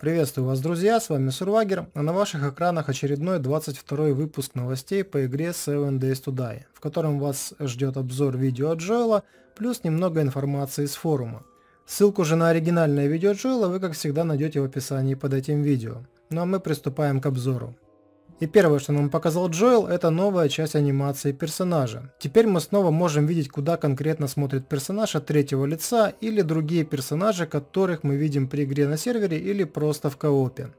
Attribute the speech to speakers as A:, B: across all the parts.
A: Приветствую вас, друзья, с вами Сурвагер, а на ваших экранах очередной 22-й выпуск новостей по игре 7 Days to Die, в котором вас ждет обзор видео от Джоэла, плюс немного информации с форума. Ссылку же на оригинальное видео Джоэла вы, как всегда, найдете в описании под этим видео. Ну а мы приступаем к обзору. И первое, что нам показал Джоэл, это новая часть анимации персонажа. Теперь мы снова можем видеть, куда конкретно смотрит персонаж от третьего лица или другие персонажи, которых мы видим при игре на сервере или просто в коопе.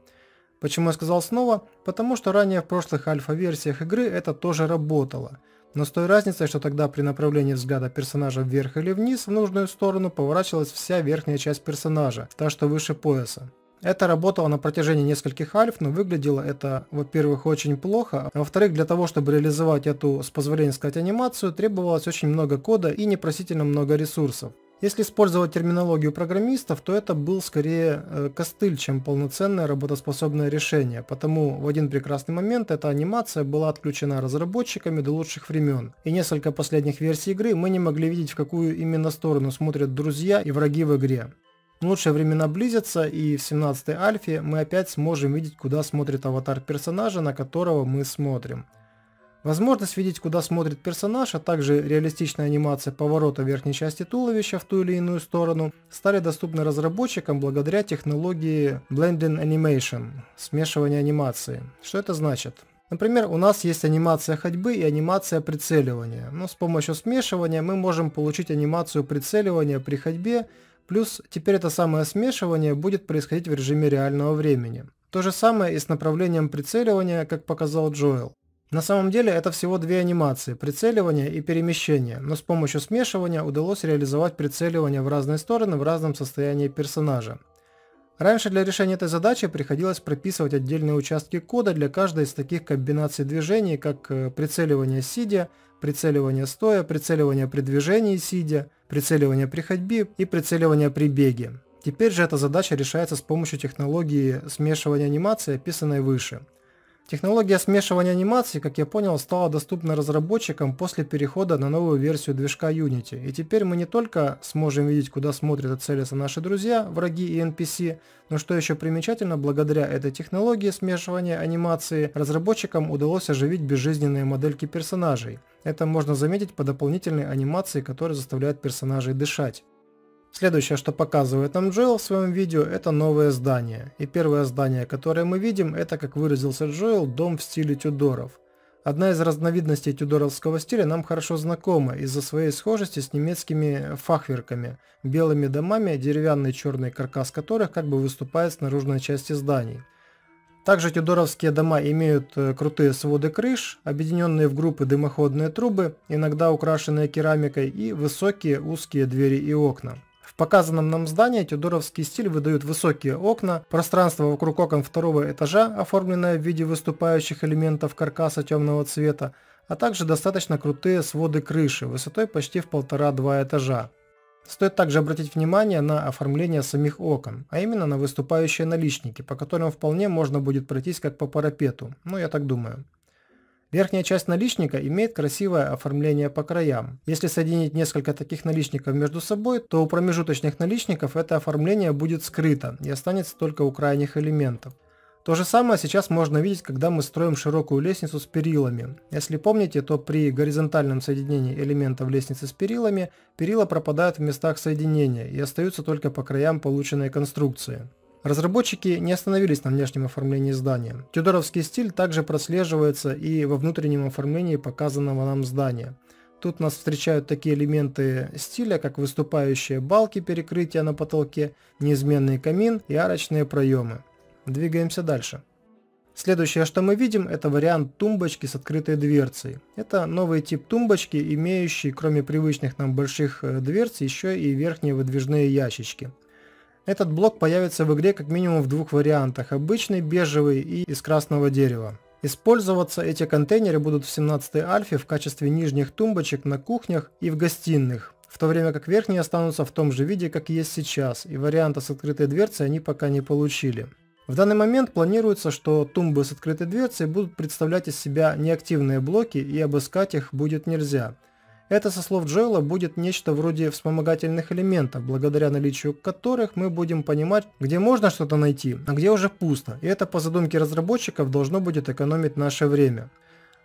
A: Почему я сказал снова? Потому что ранее в прошлых альфа-версиях игры это тоже работало. Но с той разницей, что тогда при направлении взгляда персонажа вверх или вниз в нужную сторону поворачивалась вся верхняя часть персонажа, та что выше пояса. Это работало на протяжении нескольких альф, но выглядело это, во-первых, очень плохо, а во-вторых, для того, чтобы реализовать эту, с позволения сказать, анимацию, требовалось очень много кода и непростительно много ресурсов. Если использовать терминологию программистов, то это был скорее костыль, чем полноценное работоспособное решение, потому в один прекрасный момент эта анимация была отключена разработчиками до лучших времен, и несколько последних версий игры мы не могли видеть, в какую именно сторону смотрят друзья и враги в игре. Лучшие времена близятся, и в 17-й альфе мы опять сможем видеть, куда смотрит аватар персонажа, на которого мы смотрим. Возможность видеть, куда смотрит персонаж, а также реалистичная анимация поворота верхней части туловища в ту или иную сторону стали доступны разработчикам благодаря технологии Blending Animation – смешивание анимации. Что это значит? Например, у нас есть анимация ходьбы и анимация прицеливания, но с помощью смешивания мы можем получить анимацию прицеливания при ходьбе. Плюс теперь это самое смешивание будет происходить в режиме реального времени. То же самое и с направлением прицеливания, как показал Джоэл. На самом деле это всего две анимации – прицеливание и перемещение, но с помощью смешивания удалось реализовать прицеливание в разные стороны в разном состоянии персонажа. Раньше для решения этой задачи приходилось прописывать отдельные участки кода для каждой из таких комбинаций движений, как прицеливание сидя, прицеливание стоя, прицеливание при движении сидя, прицеливание при ходьбе и прицеливание при беге. Теперь же эта задача решается с помощью технологии смешивания анимации, описанной выше. Технология смешивания анимации, как я понял, стала доступна разработчикам после перехода на новую версию движка Unity. И теперь мы не только сможем видеть, куда смотрят и целятся наши друзья, враги и NPC, но что еще примечательно, благодаря этой технологии смешивания анимации разработчикам удалось оживить безжизненные модельки персонажей. Это можно заметить по дополнительной анимации, которая заставляет персонажей дышать. Следующее, что показывает нам Джоэл в своем видео, это новое здание. И первое здание, которое мы видим, это, как выразился Джоэл, дом в стиле Тюдоров. Одна из разновидностей тюдоровского стиля нам хорошо знакома из-за своей схожести с немецкими фахверками, белыми домами, деревянный черный каркас которых как бы выступает с наружной части зданий. Также тюдоровские дома имеют крутые своды крыш, объединенные в группы дымоходные трубы, иногда украшенные керамикой, и высокие узкие двери и окна. В показанном нам здании тюдоровский стиль выдают высокие окна, пространство вокруг окон второго этажа, оформленное в виде выступающих элементов каркаса темного цвета, а также достаточно крутые своды крыши, высотой почти в 1,5-2 этажа. Стоит также обратить внимание на оформление самих окон, а именно на выступающие наличники, по которым вполне можно будет пройтись как по парапету, ну я так думаю. Верхняя часть наличника имеет красивое оформление по краям. Если соединить несколько таких наличников между собой, то у промежуточных наличников это оформление будет скрыто и останется только у крайних элементов. То же самое сейчас можно видеть, когда мы строим широкую лестницу с перилами. Если помните, то при горизонтальном соединении элементов лестницы с перилами, перила пропадают в местах соединения и остаются только по краям полученной конструкции. Разработчики не остановились на внешнем оформлении здания. Тюдоровский стиль также прослеживается и во внутреннем оформлении показанного нам здания. Тут нас встречают такие элементы стиля, как выступающие балки перекрытия на потолке, неизменный камин и арочные проемы. Двигаемся дальше. Следующее, что мы видим, это вариант тумбочки с открытой дверцей. Это новый тип тумбочки, имеющий, кроме привычных нам больших дверц, еще и верхние выдвижные ящички. Этот блок появится в игре как минимум в двух вариантах – обычный бежевый и из красного дерева. Использоваться эти контейнеры будут в 17-й альфе в качестве нижних тумбочек на кухнях и в гостиных, в то время как верхние останутся в том же виде, как есть сейчас, и варианта с открытой дверцей они пока не получили. В данный момент планируется, что тумбы с открытой дверцей будут представлять из себя неактивные блоки и обыскать их будет нельзя. Это, со слов Джоэла, будет нечто вроде вспомогательных элементов, благодаря наличию которых мы будем понимать, где можно что-то найти, а где уже пусто, и это по задумке разработчиков должно будет экономить наше время.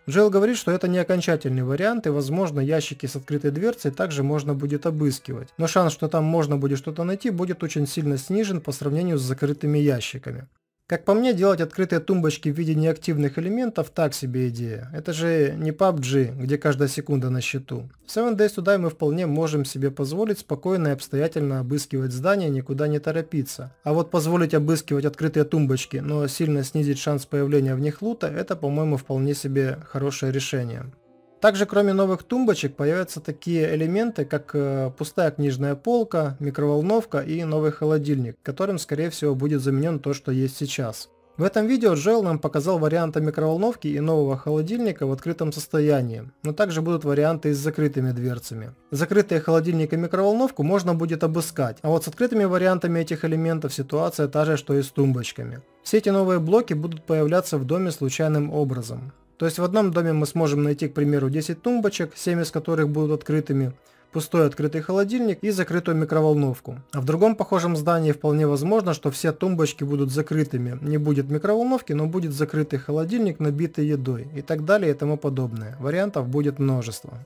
A: Джоэл говорит, что это не окончательный вариант, и возможно ящики с открытой дверцей также можно будет обыскивать, но шанс, что там можно будет что-то найти, будет очень сильно снижен по сравнению с закрытыми ящиками. Как по мне, делать открытые тумбочки в виде неактивных элементов так себе идея. Это же не PUBG, где каждая секунда на счету. В 7 Days to Die мы вполне можем себе позволить спокойно и обстоятельно обыскивать здания, никуда не торопиться. А вот позволить обыскивать открытые тумбочки, но сильно снизить шанс появления в них лута, это, по-моему, вполне себе хорошее решение. Также, кроме новых тумбочек, появятся такие элементы, как пустая книжная полка, микроволновка и новый холодильник, которым, скорее всего, будет заменен то, что есть сейчас. В этом видео Джоэл нам показал варианты микроволновки и нового холодильника в открытом состоянии, но также будут варианты и с закрытыми дверцами. Закрытые холодильник и микроволновку можно будет обыскать, а вот с открытыми вариантами этих элементов ситуация та же, что и с тумбочками. Все эти новые блоки будут появляться в доме случайным образом. То есть в одном доме мы сможем найти, к примеру, 10 тумбочек, 7 из которых будут открытыми, пустой открытый холодильник и закрытую микроволновку. А в другом похожем здании вполне возможно, что все тумбочки будут закрытыми. Не будет микроволновки, но будет закрытый холодильник, набитый едой и так далее и тому подобное. Вариантов будет множество.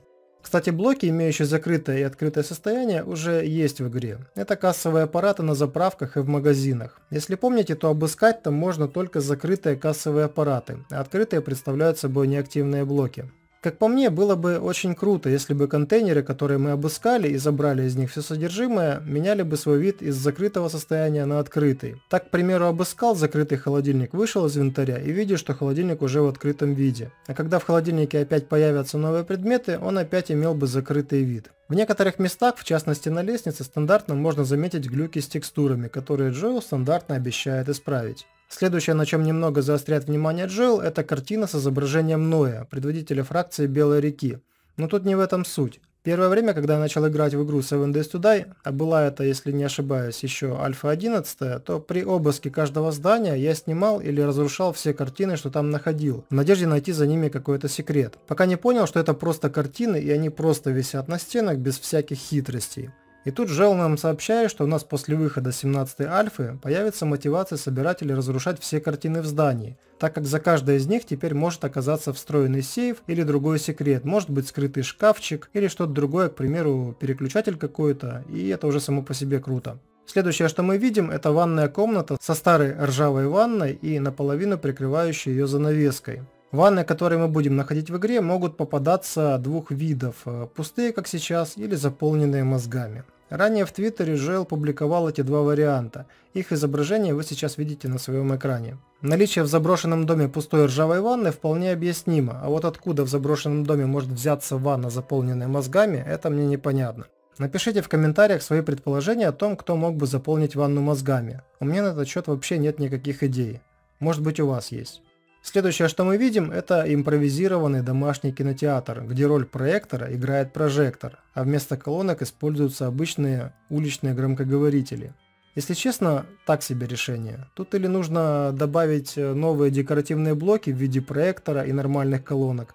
A: Кстати, блоки, имеющие закрытое и открытое состояние, уже есть в игре. Это кассовые аппараты на заправках и в магазинах. Если помните, то обыскать там можно только закрытые кассовые аппараты, а открытые представляют собой неактивные блоки. Как по мне, было бы очень круто, если бы контейнеры, которые мы обыскали и забрали из них все содержимое, меняли бы свой вид из закрытого состояния на открытый. Так, к примеру, обыскал закрытый холодильник, вышел из инвентаря и видишь, что холодильник уже в открытом виде. А когда в холодильнике опять появятся новые предметы, он опять имел бы закрытый вид. В некоторых местах, в частности на лестнице, стандартно можно заметить глюки с текстурами, которые Джоэл стандартно обещает исправить. Следующее, на чем немного заостряет внимание Джоэл, это картина с изображением Ноя, предводителя фракции Белой реки. Но тут не в этом суть. Первое время, когда я начал играть в игру 7 Days to Die, а была это, если не ошибаюсь, еще альфа 11, то при обыске каждого здания я снимал или разрушал все картины, что там находил, в надежде найти за ними какой-то секрет. Пока не понял, что это просто картины и они просто висят на стенах без всяких хитростей. И тут Джоэл нам сообщает, что у нас после выхода 17-й альфы появится мотивация собирать или разрушать все картины в здании, так как за каждой из них теперь может оказаться встроенный сейф или другой секрет, может быть скрытый шкафчик или что-то другое, к примеру, переключатель какой-то, и это уже само по себе круто. Следующее, что мы видим, это ванная комната со старой ржавой ванной и наполовину прикрывающей ее занавеской. Ванны, которые мы будем находить в игре, могут попадаться двух видов, пустые, как сейчас, или заполненные мозгами. Ранее в Твиттере Джоэл публиковал эти два варианта. Их изображение вы сейчас видите на своем экране. Наличие в заброшенном доме пустой ржавой ванны вполне объяснимо, а вот откуда в заброшенном доме может взяться ванна, заполненная мозгами, это мне непонятно. Напишите в комментариях свои предположения о том, кто мог бы заполнить ванну мозгами. У меня на этот счет вообще нет никаких идей. Может быть, у вас есть. Следующее, что мы видим, это импровизированный домашний кинотеатр, где роль проектора играет прожектор, а вместо колонок используются обычные уличные громкоговорители. Если честно, так себе решение. Тут или нужно добавить новые декоративные блоки в виде проектора и нормальных колонок,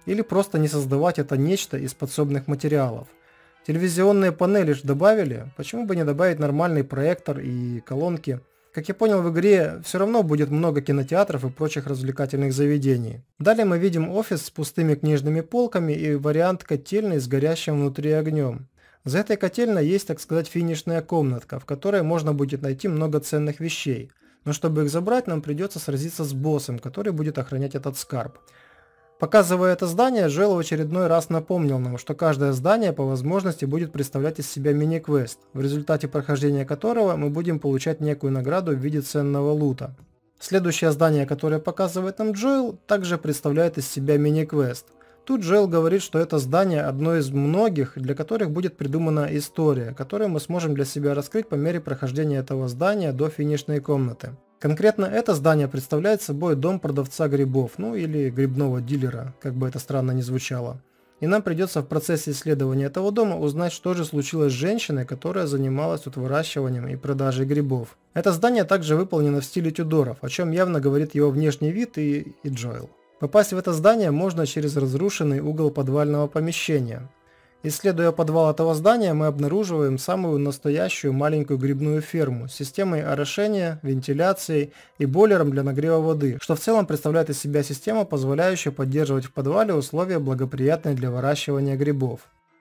A: или просто не создавать это нечто из подсобных материалов. Телевизионные панели же добавили, почему бы не добавить нормальный проектор и колонки? Как я понял, в игре все равно будет много кинотеатров и прочих развлекательных заведений. Далее мы видим офис с пустыми книжными полками и вариант котельной с горящим внутри огнем. За этой котельной есть, так сказать, финишная комнатка, в которой можно будет найти много ценных вещей. Но чтобы их забрать, нам придется сразиться с боссом, который будет охранять этот скарб. Показывая это здание, Джоэл в очередной раз напомнил нам, что каждое здание по возможности будет представлять из себя мини-квест, в результате прохождения которого мы будем получать некую награду в виде ценного лута. Следующее здание, которое показывает нам Джоэл, также представляет из себя мини-квест. Тут Джоэл говорит, что это здание одно из многих, для которых будет придумана история, которую мы сможем для себя раскрыть по мере прохождения этого здания до финишной комнаты. Конкретно это здание представляет собой дом продавца грибов, ну или грибного дилера, как бы это странно ни звучало. И нам придется в процессе исследования этого дома узнать, что же случилось с женщиной, которая занималась тут выращиванием и продажей грибов. Это здание также выполнено в стиле Тюдоров, о чем явно говорит его внешний вид и Джоэл. Попасть в это здание можно через разрушенный угол подвального помещения. Исследуя подвал этого здания, мы обнаруживаем самую настоящую маленькую грибную ферму с системой орошения, вентиляцией и бойлером для нагрева воды, что в целом представляет из себя систему, позволяющую поддерживать в подвале условия, благоприятные для выращивания грибов.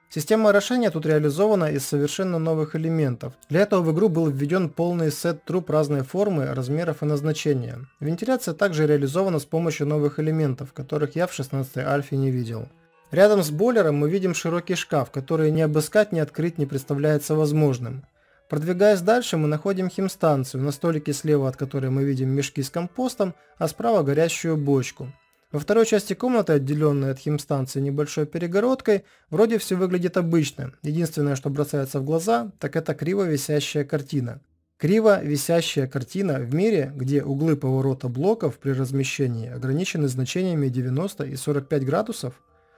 A: Система орошения тут реализована из совершенно новых элементов. Для этого в игру был введен полный сет труб разной формы, размеров и назначения. Вентиляция также реализована с помощью новых элементов, которых я в 16-й альфе не видел. Рядом с бойлером мы видим широкий шкаф, который ни обыскать, ни открыть не представляется возможным. Продвигаясь дальше, мы находим химстанцию, на столике слева от которой мы видим мешки с компостом, а справа горящую бочку. Во второй части комнаты, отделенной от химстанции небольшой перегородкой, вроде все выглядит обычно. Единственное, что бросается в глаза, так это криво висящая картина. Криво висящая картина в мире, где углы поворота блоков при размещении ограничены значениями 90 и 45 градусов?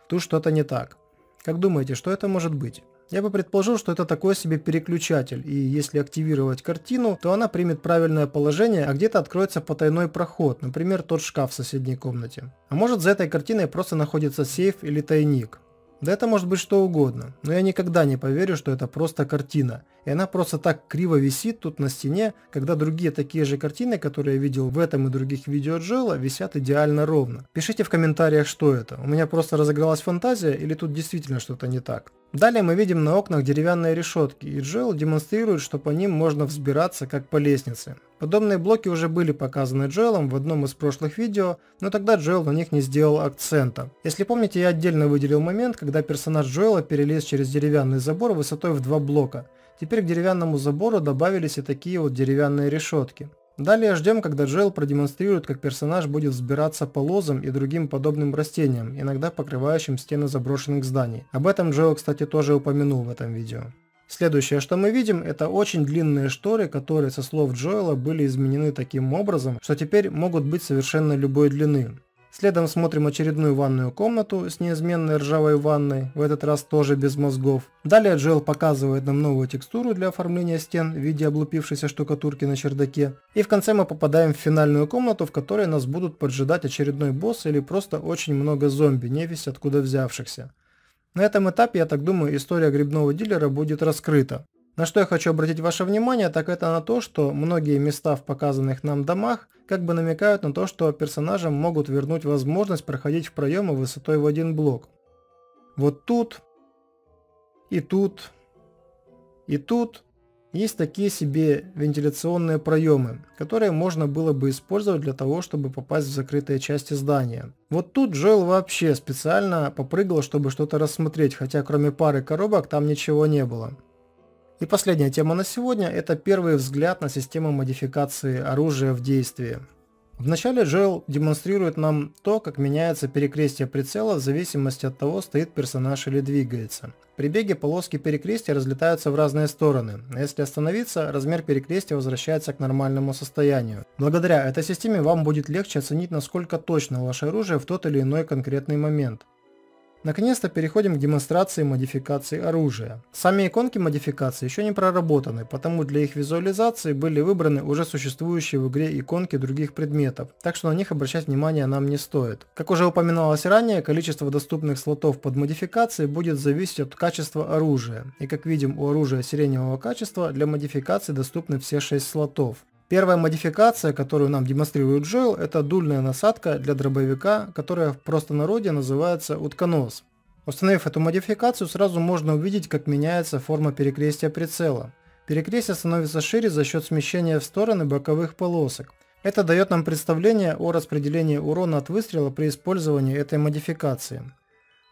A: Тут что-то не так. Как думаете, что это может быть? Я бы предположил, что это такой себе переключатель, и если активировать картину, то она примет правильное положение, а где-то откроется потайной проход, например, тот шкаф в соседней комнате. А может, за этой картиной просто находится сейф или тайник. Да это может быть что угодно, но я никогда не поверю, что это просто картина, и она просто так криво висит тут на стене, когда другие такие же картины, которые я видел в этом и других видео Джоэла, висят идеально ровно. Пишите в комментариях, что это, у меня просто разыгралась фантазия или тут действительно что-то не так. Далее мы видим на окнах деревянные решетки, и Джоэл демонстрирует, что по ним можно взбираться как по лестнице. Подобные блоки уже были показаны Джоэлом в одном из прошлых видео, но тогда Джоэл на них не сделал акцента. Если помните, я отдельно выделил момент, когда персонаж Джоэла перелез через деревянный забор высотой в 2 блока. Теперь к деревянному забору добавились и такие вот деревянные решетки. Далее ждем, когда Джоэл продемонстрирует, как персонаж будет взбираться по лозам и другим подобным растениям, иногда покрывающим стены заброшенных зданий. Об этом Джоэл, кстати, тоже упомянул в этом видео. Следующее, что мы видим, это очень длинные шторы, которые, со слов Джоэла, были изменены таким образом, что теперь могут быть совершенно любой длины. Следом смотрим очередную ванную комнату с неизменной ржавой ванной, в этот раз тоже без мозгов. Далее Джоэл показывает нам новую текстуру для оформления стен в виде облупившейся штукатурки на чердаке. И в конце мы попадаем в финальную комнату, в которой нас будут поджидать очередной босс или просто очень много зомби, невесть откуда взявшихся. На этом этапе, я так думаю, история грибного дилера будет раскрыта. На что я хочу обратить ваше внимание, так это на то, что многие места в показанных нам домах как бы намекают на то, что персонажам могут вернуть возможность проходить в проемы высотой в 1 блок. Вот тут, и тут, и тут есть такие себе вентиляционные проемы, которые можно было бы использовать для того, чтобы попасть в закрытые части здания. Вот тут Джоэл вообще специально попрыгал, чтобы что-то рассмотреть, хотя кроме пары коробок там ничего не было. И последняя тема на сегодня – это первый взгляд на систему модификации оружия в действии. Вначале Джоэл демонстрирует нам то, как меняется перекрестие прицела в зависимости от того, стоит персонаж или двигается. При беге полоски перекрестия разлетаются в разные стороны, а если остановиться, размер перекрестия возвращается к нормальному состоянию. Благодаря этой системе вам будет легче оценить, насколько точно ваше оружие в тот или иной конкретный момент. Наконец-то переходим к демонстрации модификации оружия. Сами иконки модификации еще не проработаны, потому для их визуализации были выбраны уже существующие в игре иконки других предметов, так что на них обращать внимание нам не стоит. Как уже упоминалось ранее, количество доступных слотов под модификации будет зависеть от качества оружия, и как видим, у оружия сиреневого качества для модификации доступны все 6 слотов. Первая модификация, которую нам демонстрирует Джоэл, это дульная насадка для дробовика, которая в простонародье называется утконос. Установив эту модификацию, сразу можно увидеть, как меняется форма перекрестия прицела. Перекрестие становится шире за счет смещения в стороны боковых полосок. Это дает нам представление о распределении урона от выстрела при использовании этой модификации.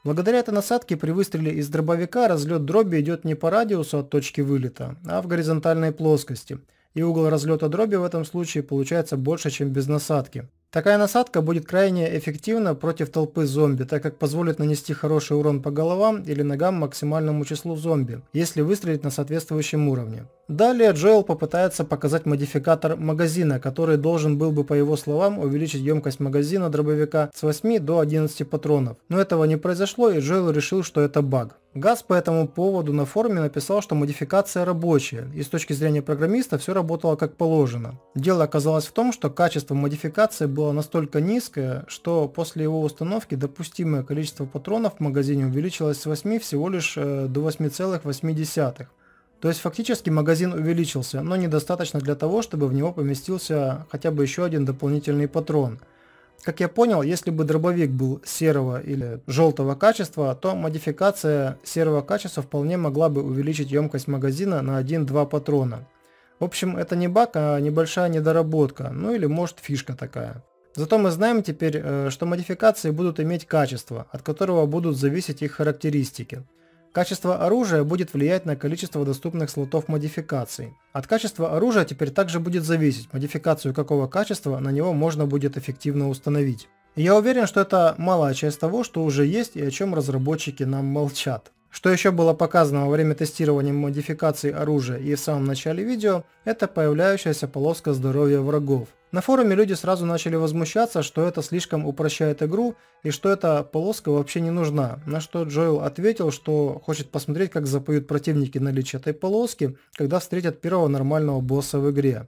A: Благодаря этой насадке при выстреле из дробовика разлет дроби идет не по радиусу от точки вылета, а в горизонтальной плоскости. И угол разлета дроби в этом случае получается больше, чем без насадки. Такая насадка будет крайне эффективна против толпы зомби, так как позволит нанести хороший урон по головам или ногам максимальному числу зомби, если выстрелить на соответствующем уровне. Далее Джоэл попытается показать модификатор магазина, который должен был бы, по его словам, увеличить емкость магазина дробовика с 8 до 11 патронов. Но этого не произошло, и Джоэл решил, что это баг. Газ по этому поводу на форуме написал, что модификация рабочая, и с точки зрения программиста все работало как положено. Дело оказалось в том, что качество модификации было настолько низкое, что после его установки допустимое количество патронов в магазине увеличилось с 8 всего лишь до 8,8. То есть фактически магазин увеличился, но недостаточно для того, чтобы в него поместился хотя бы еще один дополнительный патрон. Как я понял, если бы дробовик был серого или желтого качества, то модификация серого качества вполне могла бы увеличить емкость магазина на 1-2 патрона. В общем, это не баг, а небольшая недоработка, ну или может фишка такая. Зато мы знаем теперь, что модификации будут иметь качество, от которого будут зависеть их характеристики. Качество оружия будет влиять на количество доступных слотов модификаций. От качества оружия теперь также будет зависеть, модификацию какого качества на него можно будет эффективно установить. И я уверен, что это малая часть того, что уже есть и о чем разработчики нам молчат. Что еще было показано во время тестирования модификаций оружия и в самом начале видео, это появляющаяся полоска здоровья врагов. На форуме люди сразу начали возмущаться, что это слишком упрощает игру и что эта полоска вообще не нужна, на что Джоэл ответил, что хочет посмотреть, как запоют противники наличие этой полоски, когда встретят первого нормального босса в игре.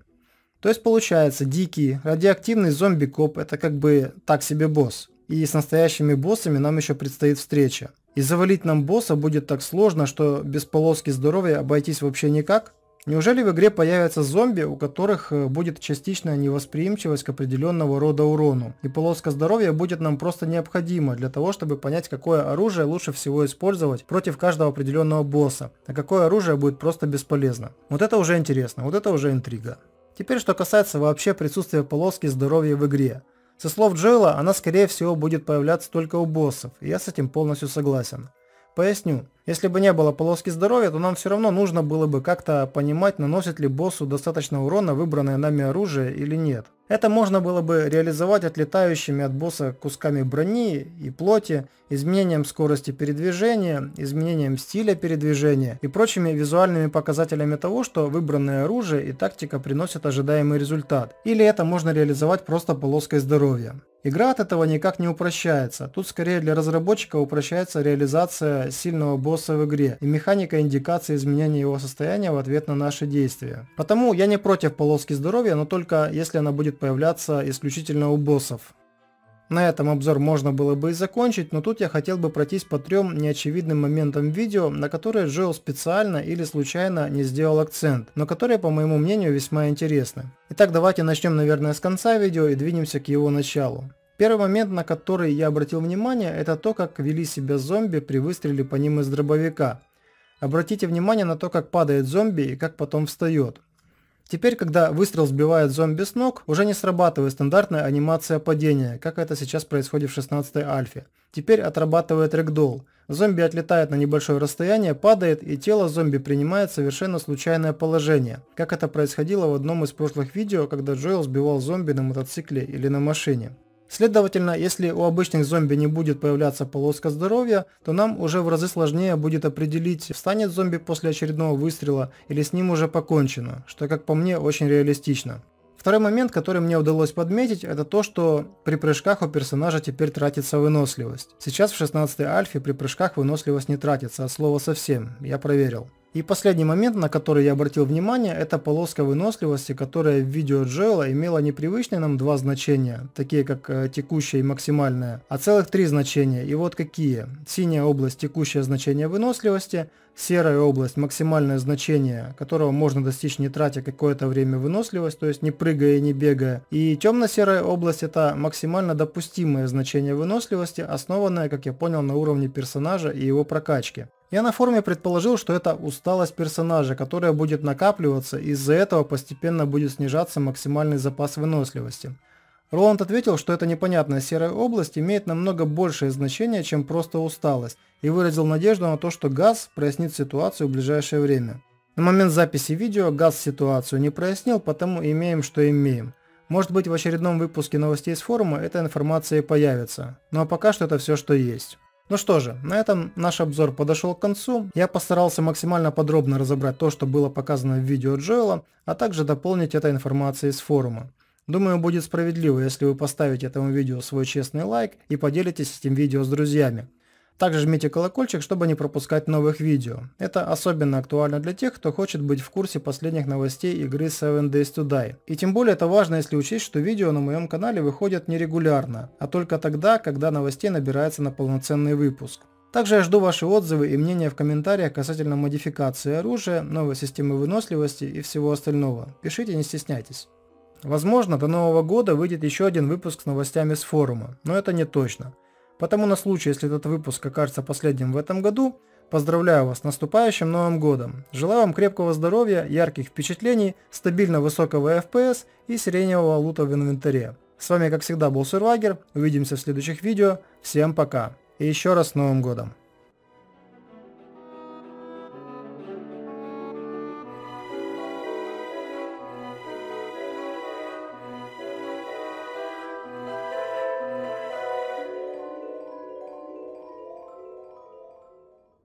A: То есть получается, дикий, радиоактивный зомби-коп это как бы так себе босс, и с настоящими боссами нам еще предстоит встреча. И завалить нам босса будет так сложно, что без полоски здоровья обойтись вообще никак? Неужели в игре появятся зомби, у которых будет частичная невосприимчивость к определенного рода урону, и полоска здоровья будет нам просто необходима для того, чтобы понять, какое оружие лучше всего использовать против каждого определенного босса, а какое оружие будет просто бесполезно? Вот это уже интересно, вот это уже интрига. Теперь, что касается вообще присутствия полоски здоровья в игре. Со слов Джоэла, она скорее всего будет появляться только у боссов, и я с этим полностью согласен. Поясню, если бы не было полоски здоровья, то нам все равно нужно было бы как-то понимать, наносит ли боссу достаточно урона выбранное нами оружие или нет. Это можно было бы реализовать отлетающими от босса кусками брони и плоти, изменением скорости передвижения, изменением стиля передвижения и прочими визуальными показателями того, что выбранное оружие и тактика приносят ожидаемый результат. Или это можно реализовать просто полоской здоровья. Игра от этого никак не упрощается, тут скорее для разработчика упрощается реализация сильного босса в игре и механика индикации изменения его состояния в ответ на наши действия. Потому я не против полоски здоровья, но только если она будет появляться исключительно у боссов. На этом обзор можно было бы и закончить, но тут я хотел бы пройтись по трем неочевидным моментам видео, на которые Джоэл специально или случайно не сделал акцент, но которые, по моему мнению, весьма интересны. Итак, давайте начнем, наверное, с конца видео и двинемся к его началу. Первый момент, на который я обратил внимание, это то, как вели себя зомби при выстреле по ним из дробовика. Обратите внимание на то, как падает зомби и как потом встает. Теперь, когда выстрел сбивает зомби с ног, уже не срабатывает стандартная анимация падения, как это сейчас происходит в 16-й альфе. Теперь отрабатывает рэгдолл. Зомби отлетает на небольшое расстояние, падает, и тело зомби принимает совершенно случайное положение, как это происходило в одном из прошлых видео, когда Джоэл сбивал зомби на мотоцикле или на машине. Следовательно, если у обычных зомби не будет появляться полоска здоровья, то нам уже в разы сложнее будет определить, встанет зомби после очередного выстрела или с ним уже покончено, что, как по мне, очень реалистично. Второй момент, который мне удалось подметить, это то, что при прыжках у персонажа теперь тратится выносливость. Сейчас в 16-й альфе при прыжках выносливость не тратится, от слова совсем, я проверил. И последний момент, на который я обратил внимание, это полоска выносливости, которая в видео Джоэла имела непривычные нам два значения, такие как текущее и максимальное, а целых три значения. И вот какие. Синяя область – текущее значение выносливости, серая область – максимальное значение, которого можно достичь не тратя какое-то время выносливость, то есть не прыгая и не бегая. И темно-серая область – это максимально допустимое значение выносливости, основанное, как я понял, на уровне персонажа и его прокачки. Я на форуме предположил, что это усталость персонажа, которая будет накапливаться, и из-за этого постепенно будет снижаться максимальный запас выносливости. Роланд ответил, что эта непонятная серая область имеет намного большее значение, чем просто усталость, и выразил надежду на то, что Газ прояснит ситуацию в ближайшее время. На момент записи видео Газ ситуацию не прояснил, потому имеем, что имеем. Может быть, в очередном выпуске новостей с форума эта информация и появится, но пока что это все, что есть. Ну что же, на этом наш обзор подошел к концу. Я постарался максимально подробно разобрать то, что было показано в видео Джоэла, а также дополнить этой информацией с форума. Думаю, будет справедливо, если вы поставите этому видео свой честный лайк и поделитесь этим видео с друзьями. Также жмите колокольчик, чтобы не пропускать новых видео. Это особенно актуально для тех, кто хочет быть в курсе последних новостей игры 7 Days to Die. И тем более это важно, если учесть, что видео на моем канале выходят нерегулярно, а только тогда, когда новостей набирается на полноценный выпуск. Также я жду ваши отзывы и мнения в комментариях касательно модификации оружия, новой системы выносливости и всего остального. Пишите, не стесняйтесь. Возможно, до Нового года выйдет еще один выпуск с новостями с форума, но это не точно. Потому на случай, если этот выпуск окажется последним в этом году, поздравляю вас с наступающим Новым Годом. Желаю вам крепкого здоровья, ярких впечатлений, стабильно высокого FPS и сиреневого лута в инвентаре. С вами как всегда был Survagor, увидимся в следующих видео, всем пока и еще раз с Новым Годом.